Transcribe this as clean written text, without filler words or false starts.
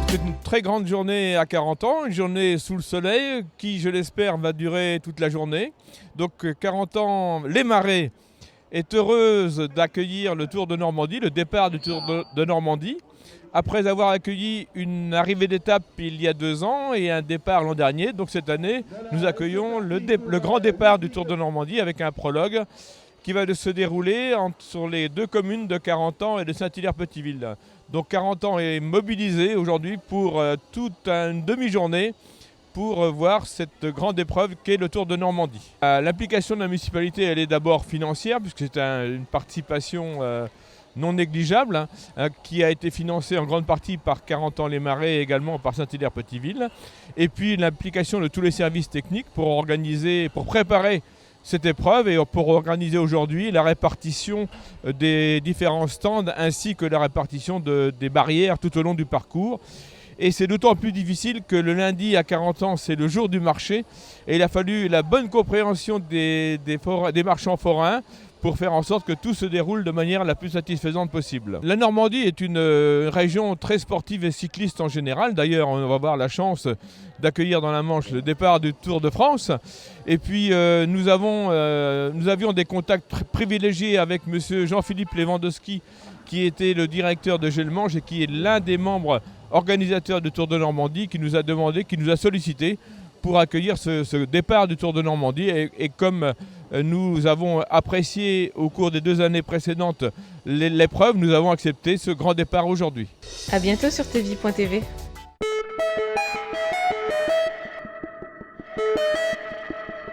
C'est une très grande journée à 40 ans, une journée sous le soleil qui, je l'espère, va durer toute la journée. Donc 40 ans, les Marais est heureuse d'accueillir le Tour de Normandie, le départ du Tour de Normandie. Après avoir accueilli une arrivée d'étape il y a 2 ans et un départ l'an dernier, donc cette année, nous accueillons le grand départ du Tour de Normandie avec un prologue qui va se dérouler sur les 2 communes de 40 ans et de Saint-Hilaire-Petite-Ville. Donc 40 ans est mobilisé aujourd'hui pour toute une demi-journée pour voir cette grande épreuve qu'est le Tour de Normandie. L'implication de la municipalité, elle est d'abord financière, puisque c'est une participation non négligeable, qui a été financée en grande partie par 40 ans les Marais et également par Saint-Hilaire-Petite-Ville. Et puis l'implication de tous les services techniques pour préparer cette épreuve et pour organiser aujourd'hui la répartition des différents stands ainsi que la répartition des barrières tout au long du parcours. Et c'est d'autant plus difficile que le lundi à 40 ans, c'est le jour du marché. Et il a fallu la bonne compréhension des marchands forains pour faire en sorte que tout se déroule de manière la plus satisfaisante possible. La Normandie est une région très sportive et cycliste en général. D'ailleurs, on va avoir la chance d'accueillir dans la Manche le départ du Tour de France. Et puis, nous avions des contacts privilégiés avec M. Jean-Philippe Lewandowski, qui était le directeur de Gelmange et qui est l'un des membres organisateurs du Tour de Normandie, qui nous a sollicité pour accueillir ce départ du Tour de Normandie. Et comme nous avons apprécié au cours des 2 années précédentes l'épreuve, nous avons accepté ce grand départ aujourd'hui. À bientôt sur tvie.tv.